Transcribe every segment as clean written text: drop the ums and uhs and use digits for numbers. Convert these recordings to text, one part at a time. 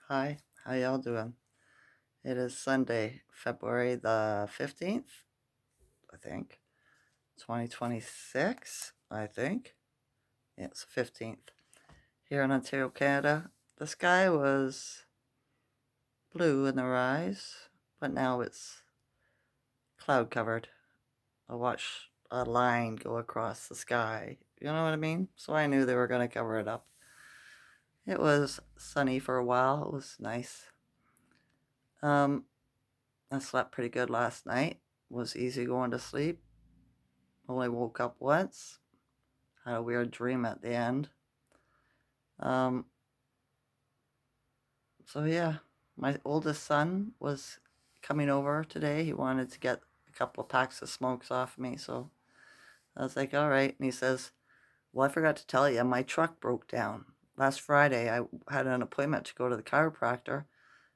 Hi, how y'all doing? It is Sunday, February the 15th, I think. 2026, I think. Yeah, it's the 15th. Here in Ontario, Canada, the sky was blue in the rise, but now it's cloud covered. I watched a line go across the sky. You know what I mean? So I knew they were going to cover it up. It was sunny for a while. It was nice. Um, I slept pretty good last night. Was easy going to sleep. Only woke up once. Had a weird dream at the end. Um, so yeah, my oldest son was coming over today. He wanted to get a couple of packs of smokes off me, so I was like, all right. And he says, well, I forgot to tell you, my truck broke down. Last Friday, I had an appointment to go to the chiropractor,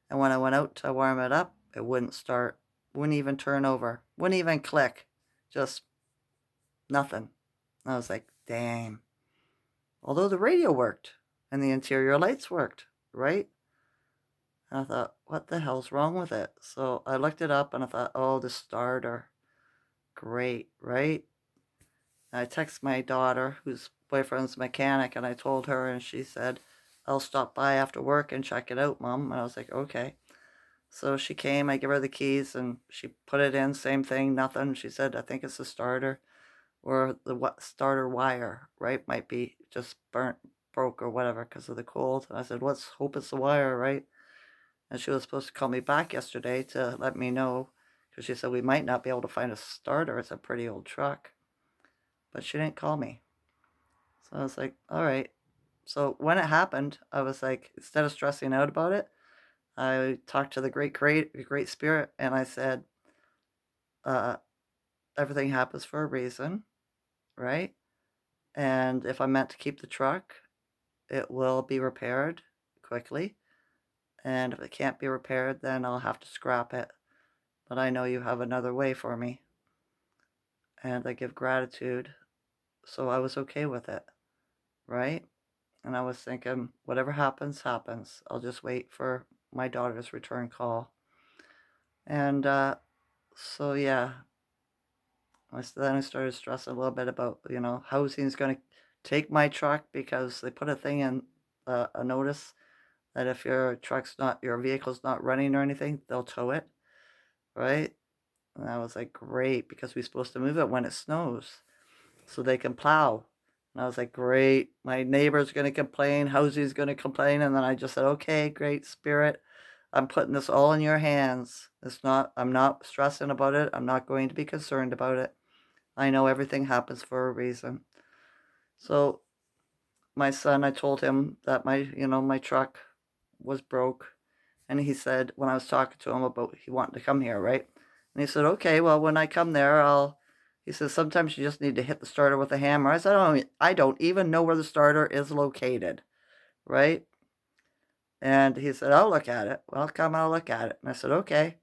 and when I went out to warm it up, it wouldn't start, wouldn't even turn over, wouldn't even click, just nothing. I was like, damn. Although the radio worked and the interior lights worked, right? And I thought, what the hell's wrong with it? So I looked it up and I thought, oh, the starter. Great, right? And I texted my daughter, whose boyfriend's a mechanic, and I told her, and she said, I'll stop by after work and check it out, Mom. And I was like, okay. So she came, I gave her the keys, and she put it in, same thing, nothing. She said, I think it's the starter or the starter wire, right? Might be just burnt, broke, or whatever because of the cold. And I said, let's hope it's the wire, right? And she was supposed to call me back yesterday to let me know because she said we might not be able to find a starter. It's a pretty old truck. But she didn't call me. So I was like, all right. So when it happened, I was like, instead of stressing out about it, I talked to the great spirit and I said, uh, everything happens for a reason, right? And if I'm meant to keep the truck, it will be repaired quickly. And if it can't be repaired, then I'll have to scrap it. But I know you have another way for me. And I give gratitude. So I was okay with it, right? And I was thinking, whatever happens, happens. I'll just wait for my daughter's return call. And so, yeah, then I started stressing a little bit about, housing's going to take my truck because they put a thing in a notice that if your vehicle's not running or anything, they'll tow it, right? And I was like, great, because we're supposed to move it when it snows so they can plow. And I was like, great, my neighbor's going to complain, Hosie's going to complain. And then I just said, okay, great spirit. I'm putting this all in your hands. I'm not stressing about it. I'm not going to be concerned about it. I know everything happens for a reason. So my son, I told him that my truck was broke. And he said, when I was talking to him about he wanted to come here, right? And he said, okay, well, when I come there, he says, sometimes you just need to hit the starter with a hammer. I said, I don't even know where the starter is located, right? And he said, I'll look at it. Well, come, I'll look at it. And I said, okay.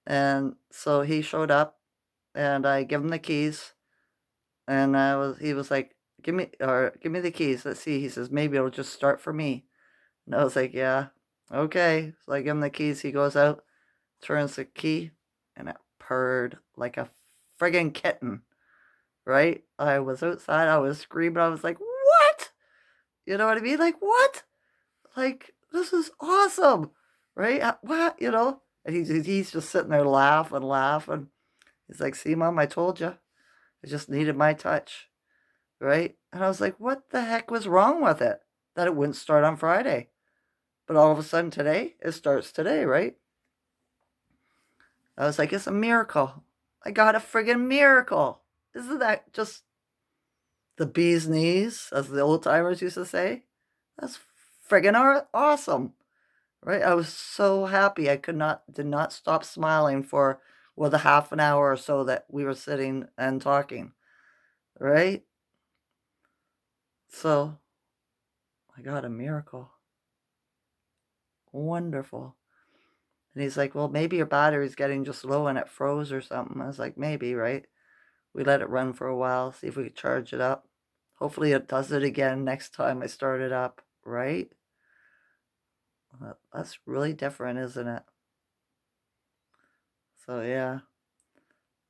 And so he showed up and I give him the keys. And he was like, give me the keys. Let's see. He says, maybe it'll just start for me. And I was like, yeah, okay. So I give him the keys. He goes out, turns the key, and it purred like a friggin' kitten, right? I was outside, I was screaming, I was like, what? You know what I mean? Like, what? Like, this is awesome, right? What? And he's just sitting there laughing, laughing. He's like, see, Mom, I told you. I just needed my touch, right? And I was like, what the heck was wrong with it? That it wouldn't start on Friday. But all of a sudden today, it starts today, right? I was like, it's a miracle. I got a friggin' miracle. Isn't that just the bee's knees, as the old timers used to say? That's friggin' awesome, right? I was so happy. Did not stop smiling for, well, the half an hour or so that we were sitting and talking, right? So I got a miracle. Wonderful. And he's like, well, maybe your battery's getting just low and it froze or something. I was like, maybe, right? We let it run for a while, see if we could charge it up. Hopefully it does it again next time I start it up, right? That's really different, isn't it? So yeah.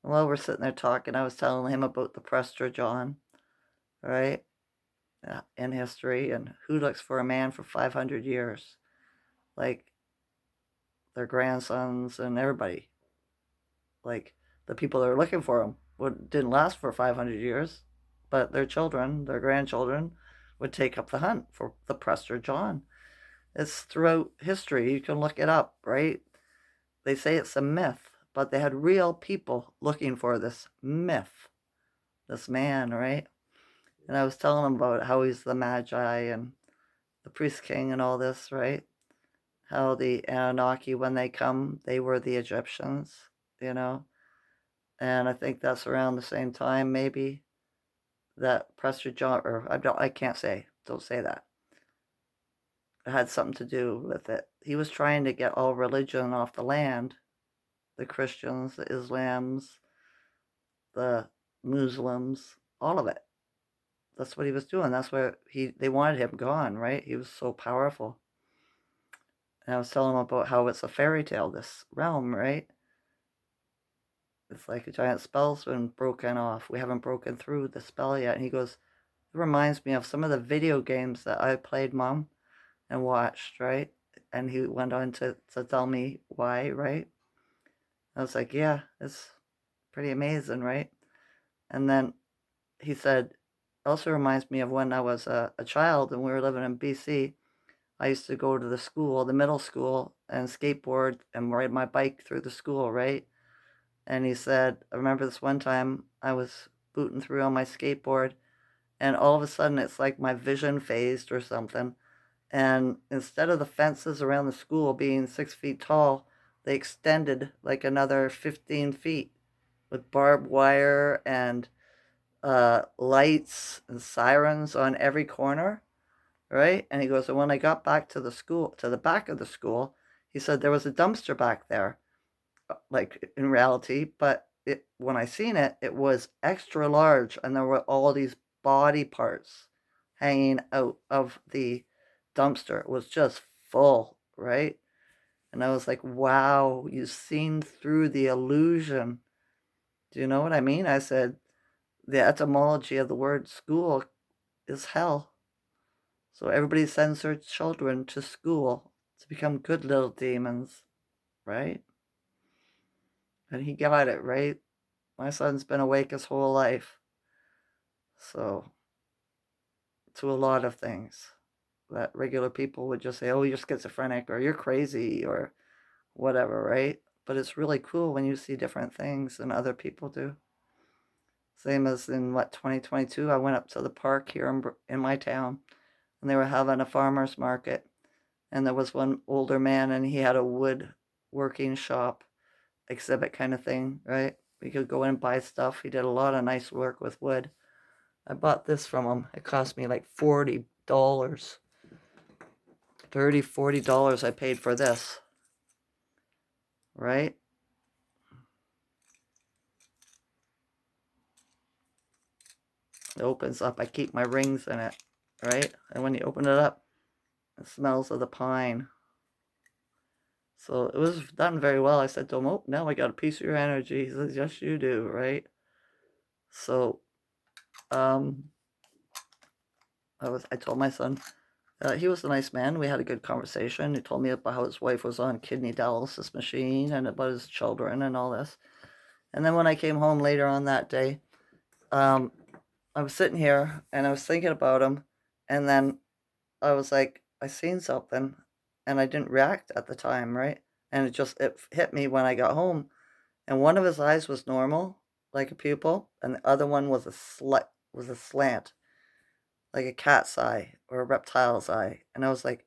While we're sitting there talking, I was telling him about the Prester John, right? In history, and who looks for a man for 500 years? Like their grandsons and everybody. Like the people that are looking for him didn't last for 500 years, but their children, their grandchildren, would take up the hunt for the Prester John. It's throughout history. You can look it up, right? They say it's a myth, but they had real people looking for this myth, this man, right? And I was telling him about how he's the Magi and the priest king and all this, right? How the Anunnaki, when they come, they were the Egyptians, you know? And I think that's around the same time, maybe, that Prester John, or I can't say, don't say that. It had something to do with it. He was trying to get all religion off the land, the Christians, the Islams, the Muslims, all of it. That's what he was doing. That's where they wanted him gone, right? He was so powerful. And I was telling him about how it's a fairy tale, this realm, right? It's like a giant spell's been broken off. We haven't broken through the spell yet. And he goes, it reminds me of some of the video games that I played, Mom, and watched, right? And he went on to tell me why, right? I was like, yeah, it's pretty amazing, right? And then he said, also reminds me of when I was a child and we were living in BC. I used to go to the school, the middle school, and skateboard and ride my bike through the school, right? And he said, I remember this one time I was booting through on my skateboard, and all of a sudden it's like my vision phased or something. And instead of the fences around the school being 6 feet tall, they extended like another 15 feet with barbed wire and lights and sirens on every corner, right? And he goes, and when I got back to the school, to the back of the school, he said there was a dumpster back there, like in reality, but when I seen it, it was extra large, and there were all these body parts hanging out of the dumpster. It was just full, right? And I was like, wow, you've seen through the illusion. Do you know what I mean? I said, the etymology of the word school is hell. So everybody sends their children to school to become good little demons, right? And he got it, right? My son's been awake his whole life. So, to a lot of things that regular people would just say, oh, you're schizophrenic or you're crazy or whatever, right? But it's really cool when you see different things than other people do. Same as in 2022, I went up to the park here in my town, and they were having a farmer's market, and there was one older man, and he had a woodworking shop exhibit kind of thing, right? We could go in and buy stuff. He did a lot of nice work with wood. I bought this from him. It cost me like $40. $40 I paid for this, right? It opens up. I keep my rings in it, right? And when you open it up, it smells of the pine. So it was done very well. I said to him, oh, now I got a piece of your energy. He says, yes, you do, right? So, um, I told my son, he was a nice man. We had a good conversation. He told me about how his wife was on kidney dialysis machine and about his children and all this. And then when I came home later on that day, um, I was sitting here and I was thinking about him, and then I was like, I seen something, and I didn't react at the time, right? And it hit me when I got home, and one of his eyes was normal, like a pupil, and the other one was a slant, like a cat's eye or a reptile's eye, and I was like,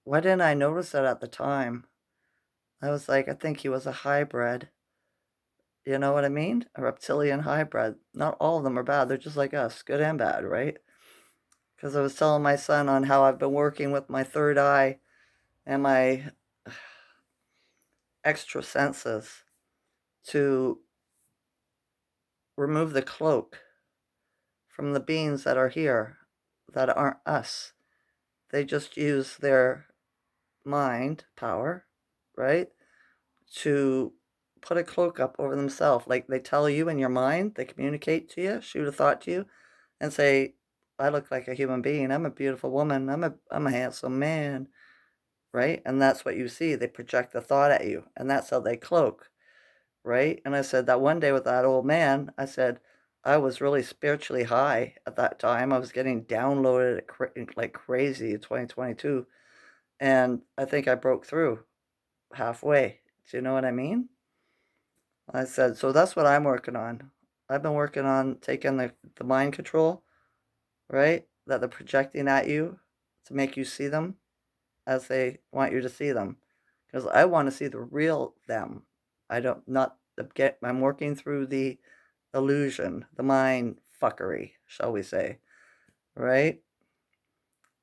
why didn't I notice that at the time? I was like, I think he was a hybrid. You know what I mean? A reptilian hybrid. Not all of them are bad. They're just like us, good and bad, right? Because I was telling my son on how I've been working with my third eye and my extra senses to remove the cloak from the beings that are here that aren't us. They just use their mind power, right, to put a cloak up over themselves. Like they tell you in your mind, they communicate to you, shoot a thought to you, and say, I look like a human being. I'm a beautiful woman. I'm a handsome man, right? And that's what you see. They project the thought at you, and that's how they cloak, right? And I said that one day with that old man, I said, I was really spiritually high at that time. I was getting downloaded like crazy in 2022. And I think I broke through halfway. Do you know what I mean? I said, so that's what I'm working on. I've been working on taking the mind control, right? That they're projecting at you to make you see them as they want you to see them. Because I want to see the real them. I don't, not get, I'm working through the illusion, the mind fuckery, shall we say, right?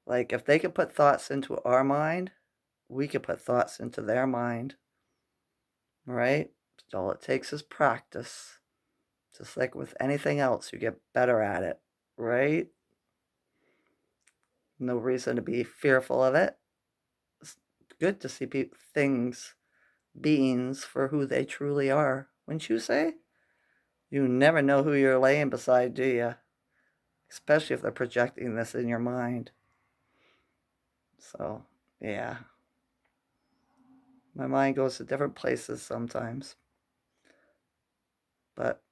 Like if they could put thoughts into our mind, we could put thoughts into their mind, right? All it takes is practice. Just like with anything else, you get better at it, right? No reason to be fearful of it. It's good to see things, beings for who they truly are, wouldn't you say? You never know who you're laying beside, do you? Especially if they're projecting this in your mind. So, yeah. My mind goes to different places sometimes. But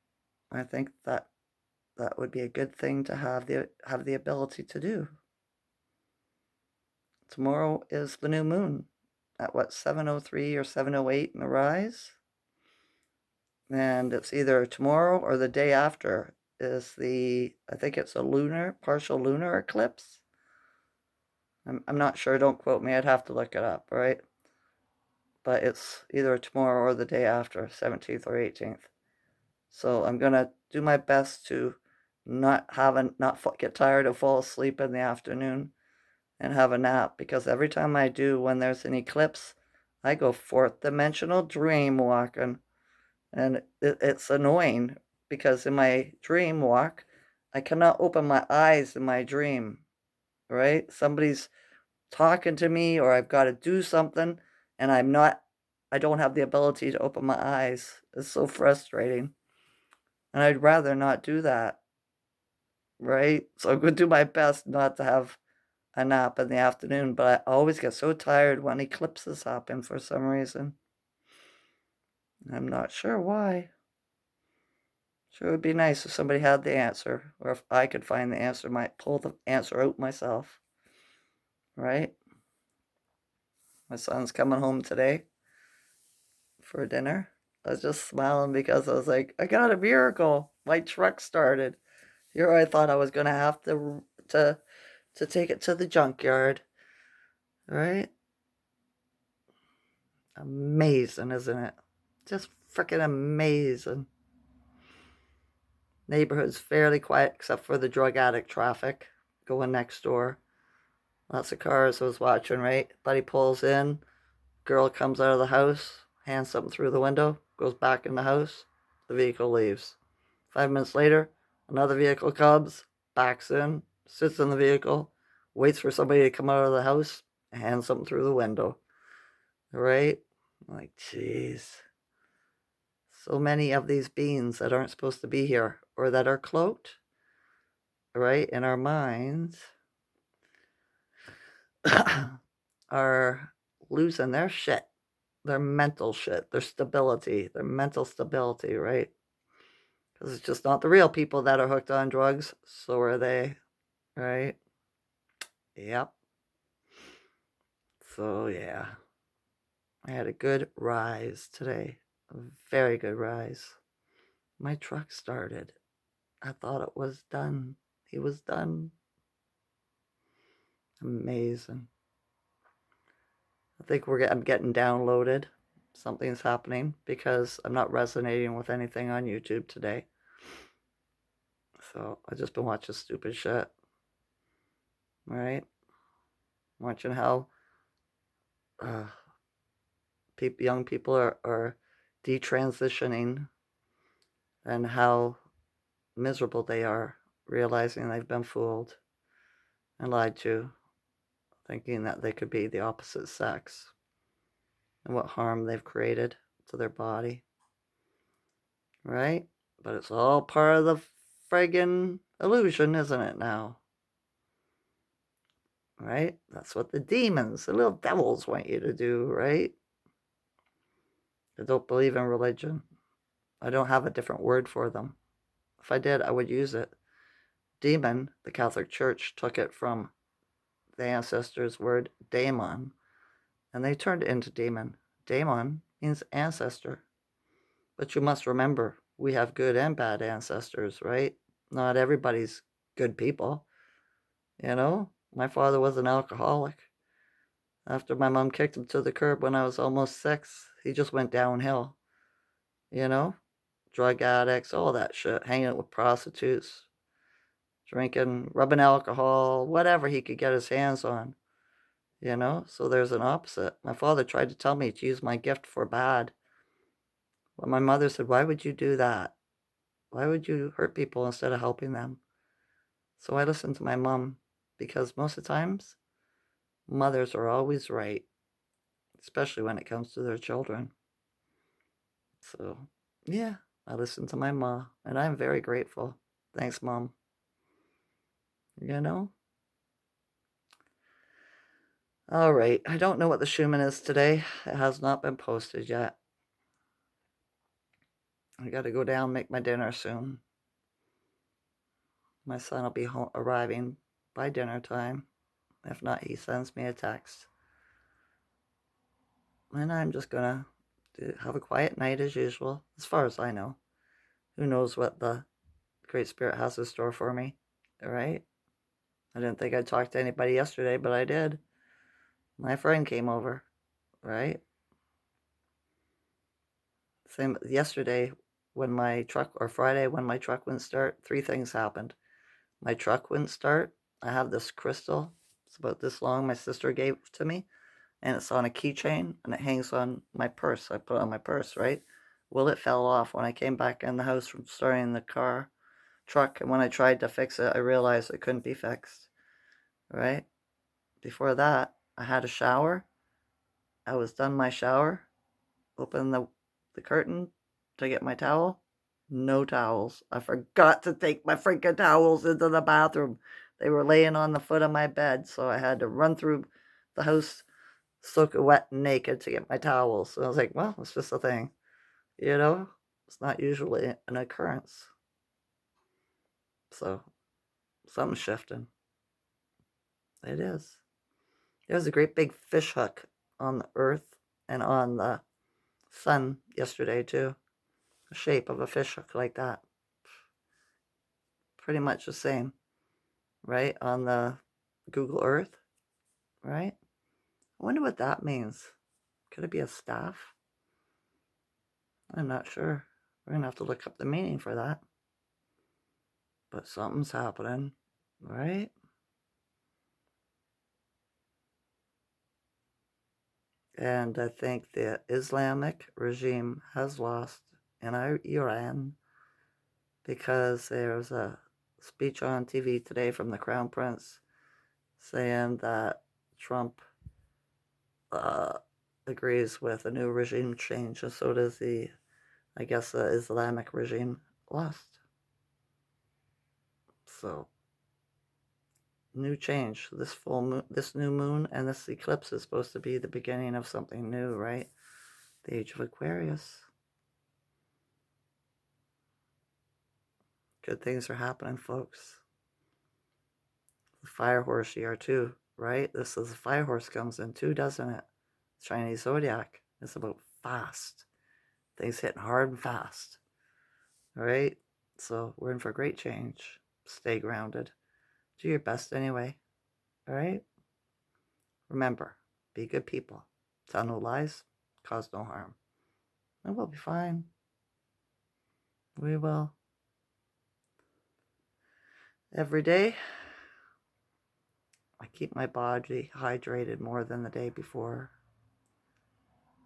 I think that would be a good thing to have the ability to do. Tomorrow is the new moon at what, 7:03 or 7:08 in the rise? And it's either tomorrow or the day after is I think it's a partial lunar eclipse. I'm not sure, don't quote me, I'd have to look it up, right? But it's either tomorrow or the day after, 17th or 18th. So I'm going to do my best to not get tired and fall asleep in the afternoon and have a nap, because every time I do when there's an eclipse, I go fourth dimensional dream walking. And it's annoying because in my dream walk, I cannot open my eyes in my dream, right? Somebody's talking to me or I've got to do something and I don't have the ability to open my eyes. It's so frustrating. And I'd rather not do that, right? So I'm going to do my best not to have a nap in the afternoon, but I always get so tired when eclipses happen for some reason. I'm not sure why. Sure, it would be nice if somebody had the answer, or if I could find the answer, might pull the answer out myself, right? My son's coming home today for dinner. I was just smiling because I was like, I got a miracle. My truck started. Here I thought I was gonna have to take it to the junkyard, right? Amazing, isn't it? Just freaking amazing. Neighborhood's fairly quiet except for the drug addict traffic going next door. Lots of cars I was watching, right? Buddy pulls in, girl comes out of the house, hands something through the window, goes back in the house, the vehicle leaves. 5 minutes later, another vehicle comes, backs in, sits in the vehicle, waits for somebody to come out of the house, and hands something through the window. Right? I'm like, jeez. So many of these beings that aren't supposed to be here or that are cloaked, right, in our minds are losing their shit, their mental shit, their stability, their mental stability, right? Because it's just not the real people that are hooked on drugs. So are they, right? Yep. So, yeah. I had a good rise today. A very good rise. My truck started. I thought it was done. He was done. Amazing. I think I'm getting downloaded. Something's happening because I'm not resonating with anything on YouTube today. So I've just been watching stupid shit. Right? Watching how uh, young people are detransitioning and how miserable they are, realizing they've been fooled and lied to. thinking that they could be the opposite sex and what harm they've created to their body, right? But it's all part of the friggin' illusion, isn't it now? Right? That's what the demons, the little devils want you to do, right? I don't believe in religion. I don't have a different word for them. If I did, I would use it. Demon, the Catholic Church took it from the ancestors' word daemon, and they turned it into demon. Daemon means ancestor. But you must remember, we have good and bad ancestors, right? Not everybody's good people. You know, my father was an alcoholic. After my mom kicked him to the curb when I was almost 6, he just went downhill. You know, drug addicts, all that shit, hanging out with prostitutes, drinking, rubbing alcohol, whatever he could get his hands on. You know, so there's an opposite. My father tried to tell me to use my gift for bad. But my mother said, "Why would you do that? Why would you hurt people instead of helping them?" So I listened to my mom because most of the times, mothers are always right, especially when it comes to their children. So, yeah, I listened to my mom, and I'm very grateful. Thanks, Mom. You know? All right, I don't know what the Schumann is today. It has not been posted yet. I got to go down, make my dinner soon. My son will be arriving by dinner time. If not, he sends me a text. And I'm just going to have a quiet night as usual, as far as I know. Who knows what the Great Spirit has in store for me, all right? I didn't think I'd talk to anybody yesterday, but I did. My friend came over, right? Same yesterday when my truck, or Friday when my truck wouldn't start, 3 things happened. My truck wouldn't start. I have this crystal. It's about this long. My sister gave it to me, and it's on a keychain, and it hangs on my purse. I put it on my purse, right? Well, it fell off when I came back in the house from starting the truck, and when I tried to fix it, I realized it couldn't be fixed, right? Before that, I had a shower. I was done my shower, opened the curtain to get my towel. No towels. I forgot to take my freaking towels into the bathroom. They were laying on the foot of my bed, so I had to run through the house soaking wet and naked to get my towels. So I was like, well, it's just a thing. You know? It's not usually an occurrence. So something's shifting. It is. There was a great big fish hook on the earth and on the sun yesterday, too. The shape of a fish hook like that. Pretty much the same, right? On the Google Earth, right? I wonder what that means. Could it be a staff? I'm not sure. We're going to have to look up the meaning for that. But something's happening, right? And I think the Islamic regime has lost in Iran because there's a speech on TV today from the Crown Prince saying that Trump agrees with a new regime change, and so does I guess, the Islamic regime lost. So, new change. This full moon, this new moon, and this eclipse is supposed to be the beginning of something new, right? The age of Aquarius. Good things are happening, folks. The fire horse year too, right? This is the fire horse comes in too, doesn't it? Chinese zodiac. It's about fast. Things hitting hard and fast. All right? So we're in for great change. Stay grounded. Do your best anyway. All right? Remember, be good people. Tell no lies. Cause no harm. And we'll be fine. We will. Every day, I keep my body hydrated more than the day before.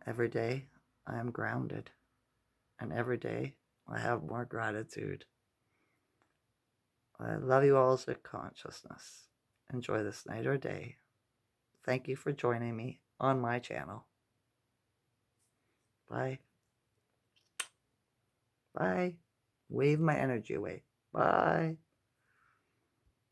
Every day, I am grounded. And every day, I have more gratitude. I love you all as a consciousness. Enjoy this night or day. Thank you for joining me on my channel. Bye. Bye. Wave my energy away. Bye.